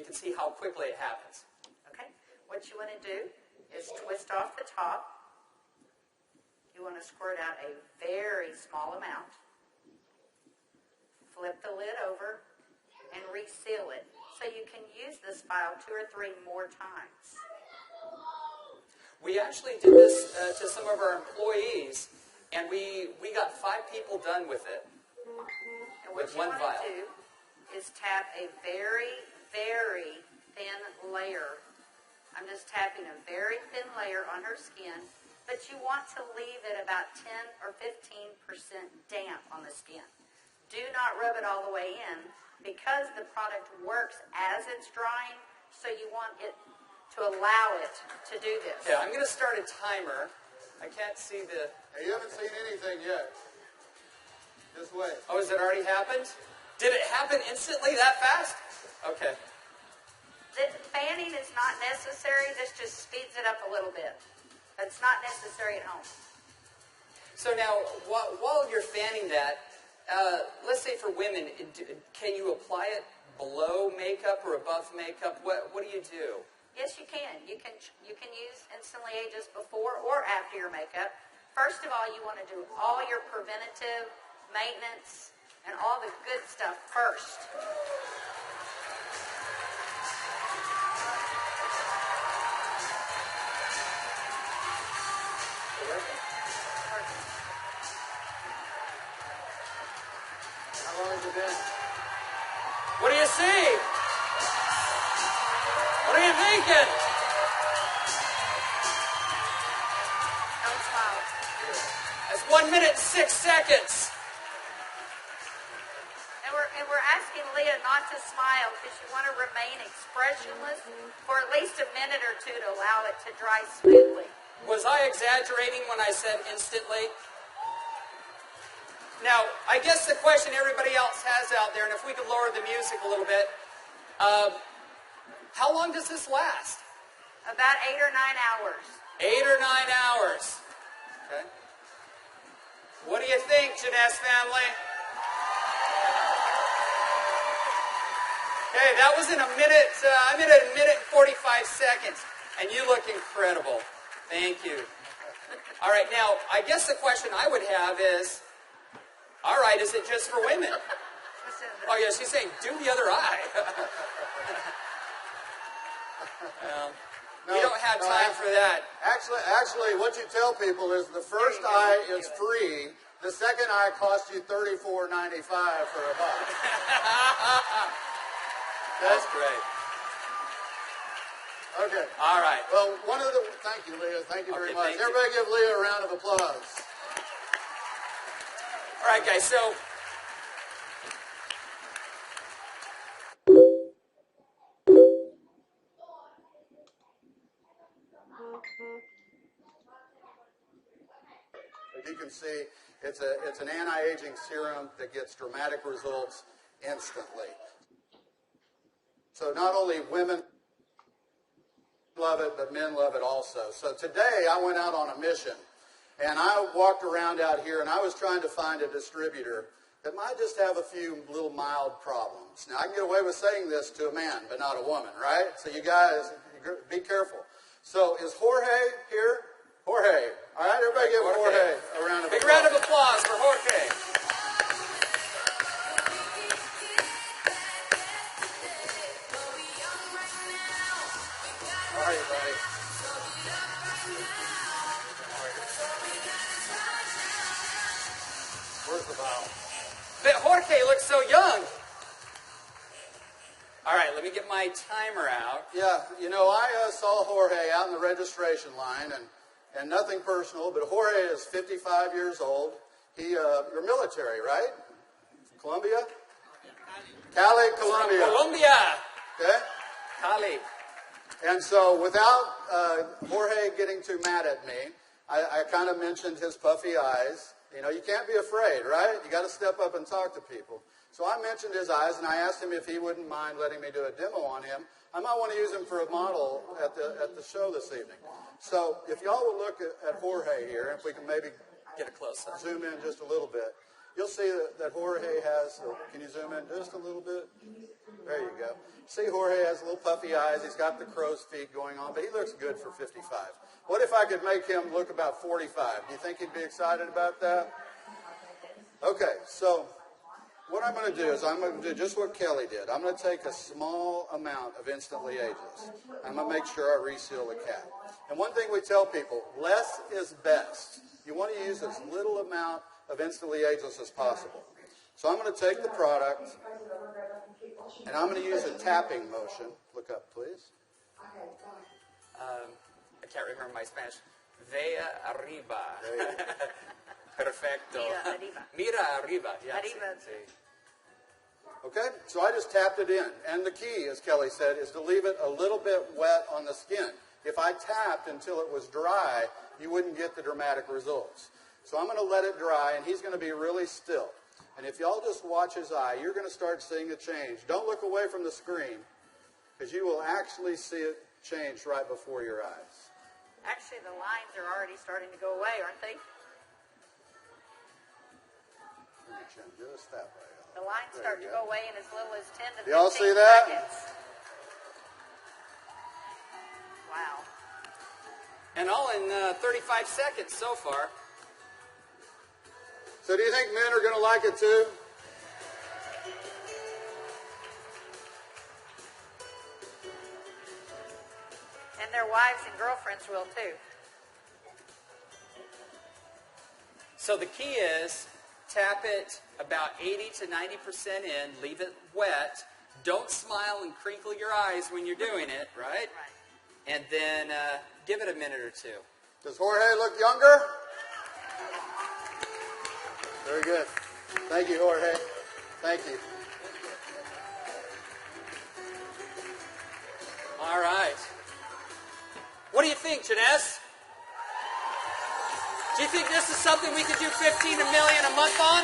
can see how quickly it happens. Okay. What you want to do is twist off the top. You want to squirt out a very small amount. Flip the lid over and reseal it so you can use this file 2 or 3 more times. We actually did this to some of our employees, and we got 5 people done with it. And what you want to do is tap a very, very thin layer. I'm just tapping a very thin layer on her skin, but you want to leave it about 10 or 15% damp on the skin. Do not rub it all the way in because the product works as it's drying, so you want it to allow it to do this. Okay, I'm going to start a timer. I can't see the... Hey, you haven't seen anything yet. Just wait. Oh, has it already happened? Did it happen instantly that fast? Okay. The fanning is not necessary. This just speeds it up a little bit. It's not necessary at home. So now, while you're fanning that, let's say for women, can you apply it below makeup or above makeup? What do you do? Yes, you can. You can use Instantly Ageless before or after your makeup. First of all, you want to do all your preventative maintenance and all the good stuff first. How long has it been? What do you see? What are you thinking? Don't smile. That's 1 minute and 6 seconds. And we're asking Leah not to smile because you want to remain expressionless for at least a minute or 2 to allow it to dry smoothly. Was I exaggerating when I said instantly? Now, I guess the question everybody else has out there, and if we could lower the music a little bit, how long does this last? About 8 or 9 hours. 8 or 9 hours. Okay. What do you think, Jeunesse family? Okay, that was in a minute. I'm at a minute and 45 seconds, and you look incredible. Thank you. All right, now, I guess the question I would have is, all right, is it just for women? Oh, yeah, she's saying, do the other eye. We don't have time for that. Actually, what you tell people is the first eye is free. The second eye costs you $34.95 for a buck. That's great. Okay. All right. Well, thank you, Leah. Thank you very much. Thank you. Everybody give Leah a round of applause. All right, guys, so as you can see, it's an anti-aging serum that gets dramatic results instantly. So not only women love it, but men love it also. So today I went out on a mission, and I walked around out here, and I was trying to find a distributor that might just have a few little mild problems. Now, I can get away with saying this to a man, but not a woman, right? So you guys, be careful. So is Jorge here? Jorge. All right, everybody give Jorge a round of applause. Big round of applause for Jorge. How are you, buddy? Where's the bottle? But Jorge looks so young. All right, let me get my timer out. Yeah, you know, I saw Jorge out in the registration line, and nothing personal, but Jorge is 55 years old. You're military, right? Colombia? Cali, Colombia. Colombia. Okay? Cali. And so without Jorge getting too mad at me, I kind of mentioned his puffy eyes. You know, you can't be afraid, right? You got to step up and talk to people. So I mentioned his eyes, and I asked him if he wouldn't mind letting me do a demo on him. I might want to use him for a model at the show this evening. So if y'all will look at Jorge here, if we can maybe Get a close-up. zoom in just a little bit. you'll see that Jorge has, can you zoom in just a little bit? There you go. See, Jorge has little puffy eyes. He's got the crow's feet going on, but he looks good for 55. What if I could make him look about 45? Do you think he'd be excited about that? Okay, so what I'm going to do is I'm going to do just what Kelly did. I'm going to take a small amount of Instantly Ageless. I'm going to make sure I reseal the cap. And one thing we tell people, less is best. You want to use as little amount of Instantly Ageless as possible. So I'm going to take the product, and I'm going to use a tapping motion. Look up, please. I can't remember my Spanish. Vea arriba. Perfecto. Mira arriba. Mira arriba. Yeah, Arriba. Okay, so I just tapped it in. And the key, as Kelly said, is to leave it a little bit wet on the skin. If I tapped until it was dry, you wouldn't get the dramatic results. So I'm going to let it dry, and he's going to be really still. And if y'all just watch his eye, you're going to start seeing a change. Don't look away from the screen, because you will actually see it change right before your eyes. Actually, the lines are already starting to go away, aren't they? Just that way. The lines start to go away in as little as 10 to 15 Y'all see that? seconds. Wow. And all in 35 seconds so far. So do you think men are going to like it too? And their wives and girlfriends will too. So the key is tap it about 80 to 90% in, leave it wet. Don't smile and crinkle your eyes when you're doing it, right? Right. And then give it a minute or two. Does Jorge look younger? Very good. Thank you, Jorge. Thank you. All right. What do you think, Jeunesse? Do you think this is something we could do 15 million a month on?